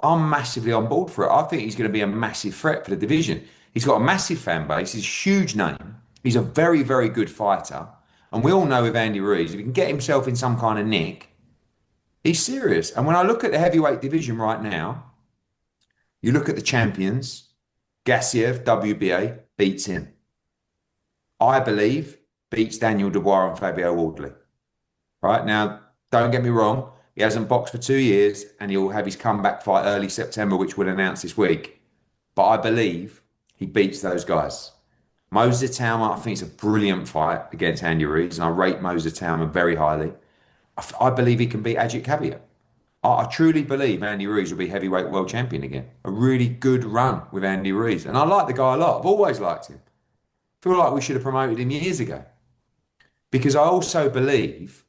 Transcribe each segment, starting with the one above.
I'm massively on board for it. I think he's going to be a massive threat for the division. He's got a massive fan base. He's a huge name. He's a very, very good fighter. And we all know with Andy Ruiz, if he can get himself in some kind of nick, he's serious. And when I look at the heavyweight division right now, you look at the champions, Gassiev, WBA, beats him. I believe beats Daniel Dubois and Fabio Wardley. Right now, don't get me wrong. He hasn't boxed for 2 years and he'll have his comeback fight early September, which we'll announce this week. But I believe he beats those guys. Moses Tama, I think it's a brilliant fight against Andy Ruiz, and I rate Moses Tama very highly. I believe he can beat Agit Kabia. I truly believe Andy Ruiz will be heavyweight world champion again. A really good run with Andy Ruiz. And I like the guy a lot. I've always liked him. I feel like we should have promoted him years ago. Because I also believe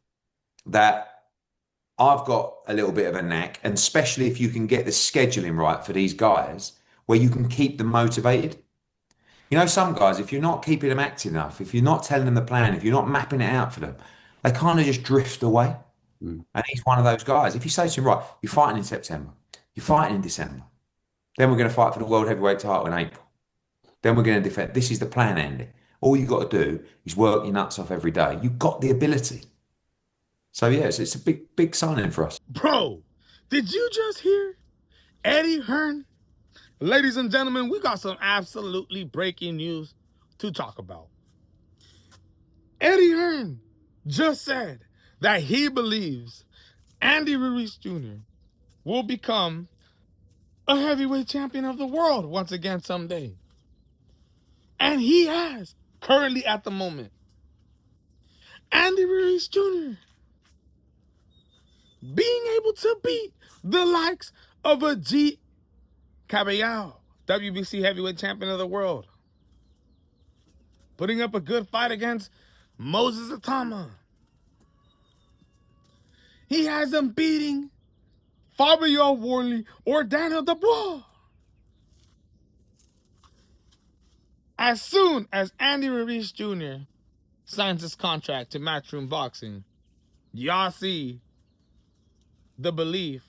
that I've got a little bit of a knack, and especially if you can get the scheduling right for these guys, where you can keep them motivated. You know, some guys, if you're not keeping them active enough, if you're not telling them the plan, if you're not mapping it out for them, they kind of just drift away. And he's one of those guys. If you say to him, right, you're fighting in September, you're fighting in December, then we're going to fight for the world heavyweight title in April. Then we're going to defend. This is the plan, Andy. All you've got to do is work your nuts off every day. You've got the ability. So, yes, it's a big, big signing for us. Bro, did you just hear Eddie Hearn? Ladies and gentlemen, we got some absolutely breaking news to talk about. Eddie Hearn just said that he believes Andy Ruiz Jr. will become a heavyweight champion of the world once again someday. And he has, currently at the moment. Andy Ruiz Jr. being able to beat the likes of Agit Caballero, WBC heavyweight champion of the world. Putting up a good fight against Moses Atama. He has him beating Fabio Wardley or Daniel Dubois. As soon as Andy Ruiz Jr. signs his contract to Matchroom Boxing, y'all see the belief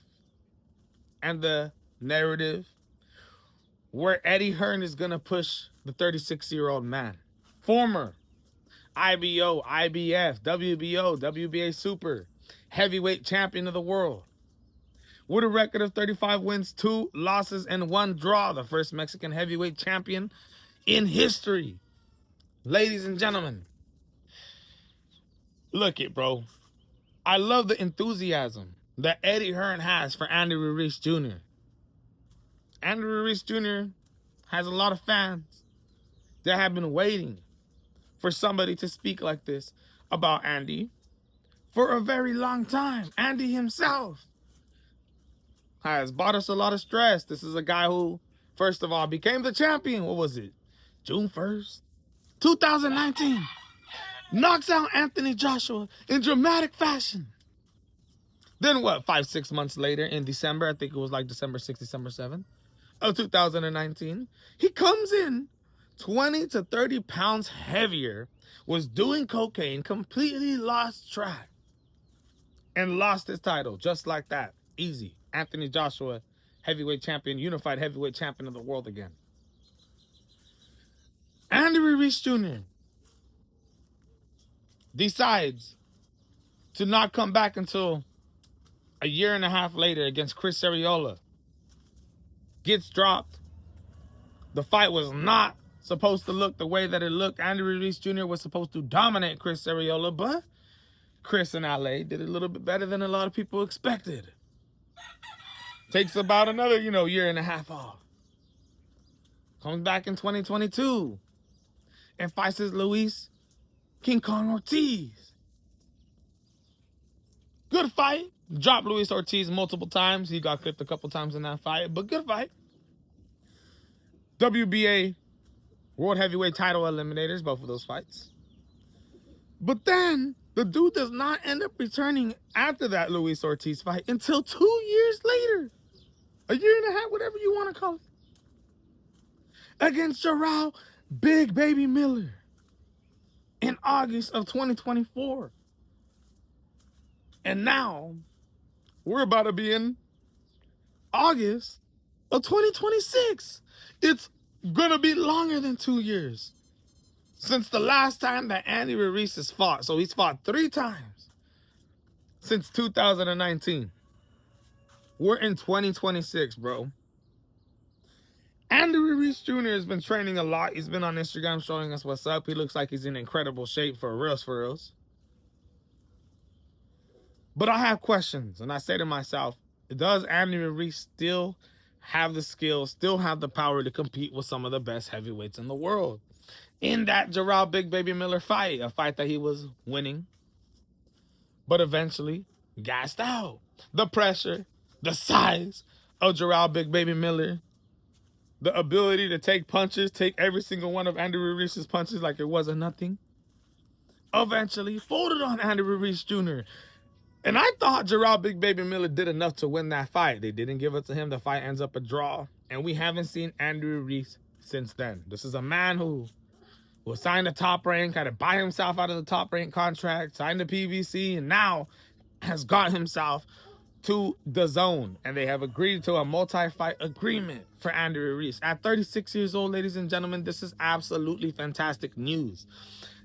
and the narrative where Eddie Hearn is going to push the 36-year-old man. Former IBO, IBF, WBO, WBA Super heavyweight champion of the world. With a record of 35 wins, 2 losses, and 1 draw. The first Mexican heavyweight champion in history. Ladies and gentlemen, look it, bro. I love the enthusiasm that Eddie Hearn has for Andy Ruiz Jr. Andy Ruiz Jr. has a lot of fans that have been waiting for somebody to speak like this about Andy for a very long time. Andy himself has brought us a lot of stress. This is a guy who, first of all, became the champion. What was it? June 1st, 2019. Knocks out Anthony Joshua in dramatic fashion. Then what, 5-6 months later in December, I think it was like December 6th, December 7th of 2019, he comes in 20 to 30 pounds heavier, was doing cocaine, completely lost track, and lost his title just like that. Easy. Anthony Joshua, heavyweight champion, unified heavyweight champion of the world again. Andy Ruiz Jr. decides to not come back until a year and a half later against Chris Arreola. Gets dropped. The fight was not supposed to look the way that it looked. Andy Ruiz Jr. was supposed to dominate Chris Arreola, but Chris in LA did a little bit better than a lot of people expected. Takes about another, year and a half off. Comes back in 2022 and fights his Luis King Kong Ortiz. Good fight. Dropped Luis Ortiz multiple times. He got clipped a couple times in that fight, but good fight. WBA World Heavyweight title eliminators, both of those fights. But then the dude does not end up returning after that Luis Ortiz fight until 2 years later. A year and a half, whatever you want to call it. Against Jarrell Big Baby Miller in August of 2024. And now we're about to be in August of 2026. It's gonna be longer than 2 years since the last time that Andy Ruiz has fought. So he's fought 3 times since 2019. We're in 2026, bro. Andy Ruiz Jr. has been training a lot. He's been on Instagram showing us what's up. He looks like he's in incredible shape for reals, for reals. But I have questions, and I say to myself, does Andy Ruiz still have the skills, still have the power to compete with some of the best heavyweights in the world? In that Gerald Big Baby Miller fight, a fight that he was winning, but eventually gassed out. The pressure, the size of Gerald Big Baby Miller, the ability to take punches, take every single one of Andy Ruiz's punches like it wasn't nothing, eventually folded on Andy Ruiz Jr. And I thought Gerald Big Baby Miller did enough to win that fight. They didn't give it to him. The fight ends up a draw. And we haven't seen Andy Ruiz since then. This is a man who was signed to Top Rank, had to buy himself out of the Top Rank contract, signed to PVC, and now has got himself to the Zone, and they have agreed to a multi-fight agreement for Andy Ruiz. At 36 years old, ladies and gentlemen, this is absolutely fantastic news.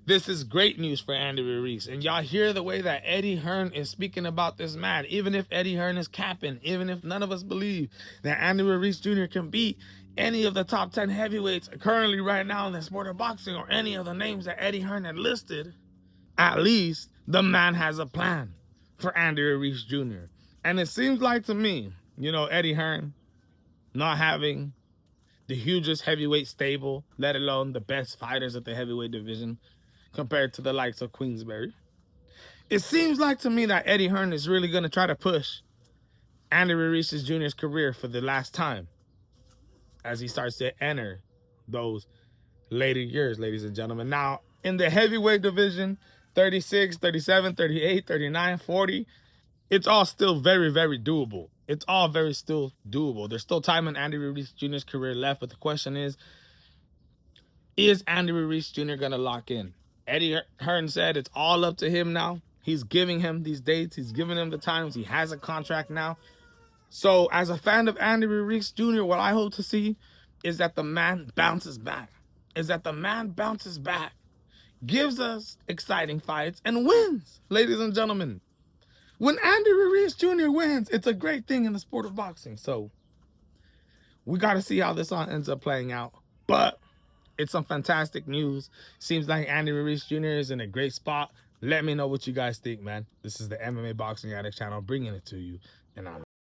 This is great news for Andy Ruiz. And y'all hear the way that Eddie Hearn is speaking about this man. Even if Eddie Hearn is capping, even if none of us believe that Andy Ruiz Jr. can beat any of the top 10 heavyweights currently right now in the sport of boxing, or any of the names that Eddie Hearn had listed, at least the man has a plan for Andy Ruiz Jr. And it seems like to me, you know, Eddie Hearn not having the hugest heavyweight stable, let alone the best fighters at the heavyweight division compared to the likes of Queensberry. It seems like to me that Eddie Hearn is really going to try to push Andy Ruiz Jr.'s career for the last time as he starts to enter those later years, ladies and gentlemen. Now, in the heavyweight division, 36, 37, 38, 39, 40, it's all still very, very doable. It's all very still doable. There's still time in Andy Ruiz Jr.'s career left, but the question is Andy Ruiz Jr. going to lock in? Eddie Hearn said it's all up to him now. He's giving him these dates. He's giving him the times. He has a contract now. So as a fan of Andy Ruiz Jr., what I hope to see is that the man bounces back. Gives us exciting fights and wins, ladies and gentlemen. When Andy Ruiz Jr. wins, it's a great thing in the sport of boxing. So we got to see how this all ends up playing out. But it's some fantastic news. Seems like Andy Ruiz Jr. is in a great spot. Let me know what you guys think, man. This is the MMA Boxing Addict channel bringing it to you. And I'm